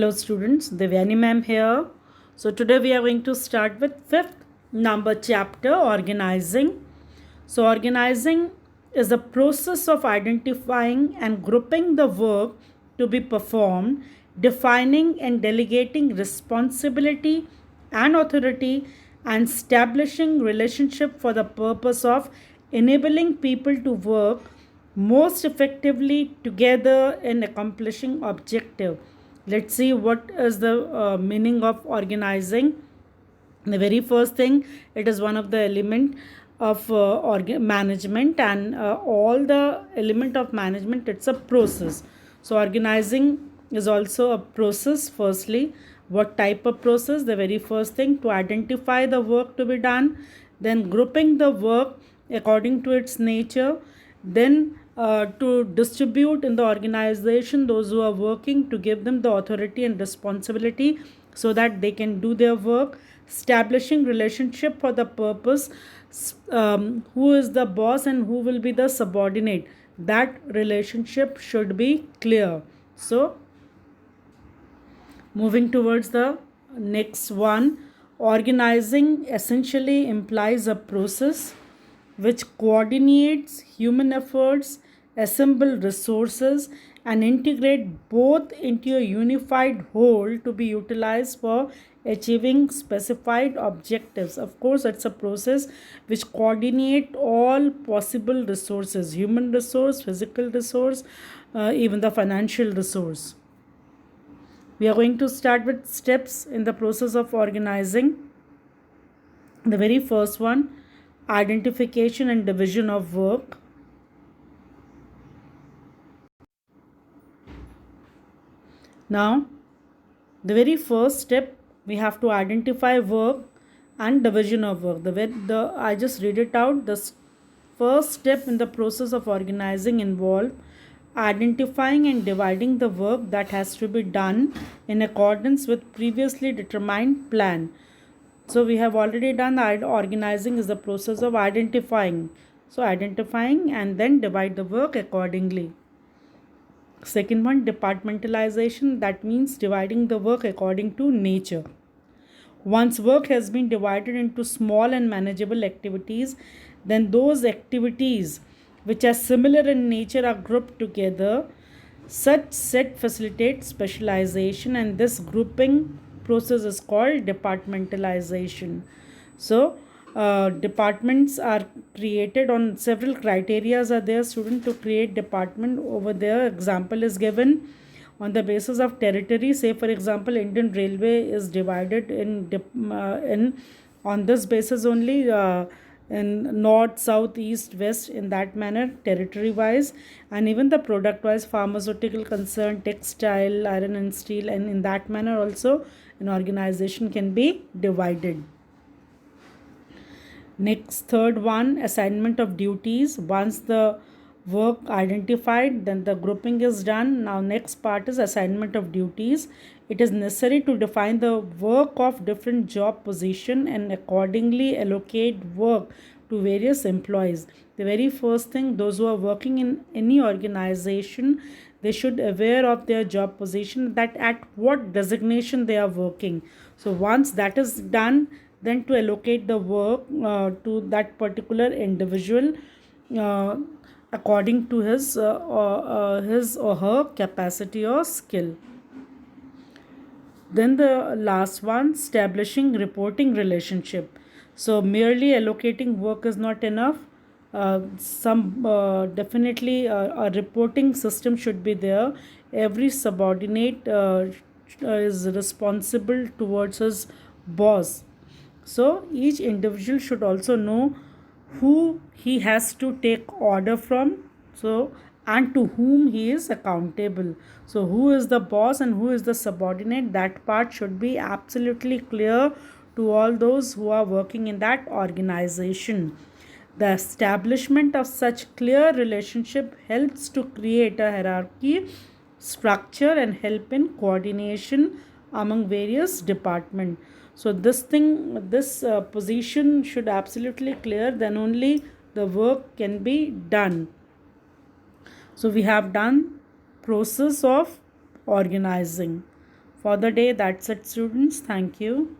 Hello students, Devyani ma'am here. So today we are going to start with fifth number chapter, organizing. So organizing is the process of identifying and grouping the work to be performed, defining and delegating responsibility and authority, and establishing relationship for the purpose of enabling people to work most effectively together in accomplishing objective. Let's see what is the meaning of organizing. The very first thing, it is one of the element of management, and all the element of management, it's a process. So organizing is also a process. Firstly, what type of process? The very first thing, to identify the work to be done, then grouping the work according to its nature, then to distribute in the organization those who are working, to give them the authority and responsibility so that they can do their work, establishing relationship for the purpose, who is the boss and who will be the subordinate, that relationship should be clear. So moving towards the next one, organizing essentially implies a process which coordinates human efforts, assemble resources, and integrate both into a unified whole to be utilized for achieving specified objectives. Of course, it's a process which coordinate all possible resources, human resource, physical resource, even the financial resource. We are going to start with steps in the process of organizing. The very first one, identification and division of work. Now, the very first step, we have to identify work and division of work. I just read it out. The first step in the process of organizing involve identifying and dividing the work that has to be done in accordance with previously determined plan. So we have already done organizing is the process of identifying. So identifying and then divide the work accordingly. Second one, departmentalization, that means dividing the work according to nature. Once work has been divided into small and manageable activities, then those activities which are similar in nature are grouped together. Such set facilitates specialization, and this grouping process is called departmentalization. So departments are created on several criterias are there, student, to create department. Over there example is given on the basis of territory. Say for example, Indian Railway is divided in on this basis only, in north, south, east, west, in that manner, territory wise, and even the product wise, pharmaceutical concern, textile, iron and steel, and in that manner also an organization can be divided. Next, third one, assignment of duties. Once the work identified, then the grouping is done. Now next part is assignment of duties. It is necessary to define the work of different job position and accordingly allocate work to various employees. The very first thing, those who are working in any organization, they should aware of their job position, that at what designation they are working. So once that is done, then to allocate the work to that particular individual according to his or her capacity or skill. Then the last one, establishing reporting relationship. So merely allocating work is not enough. Some definitely a reporting system should be there. Every subordinate is responsible towards his boss. So each individual should also know who he has to take order from, so and to whom he is accountable. So who is the boss and who is the subordinate, that part should be absolutely clear to all those who are working in that organization. The establishment of such clear relationship helps to create a hierarchy structure and help in coordination among various departments. So this position should absolutely clear, then only the work can be done. So we have done process of organizing. for the day. That's it, students. Thank you.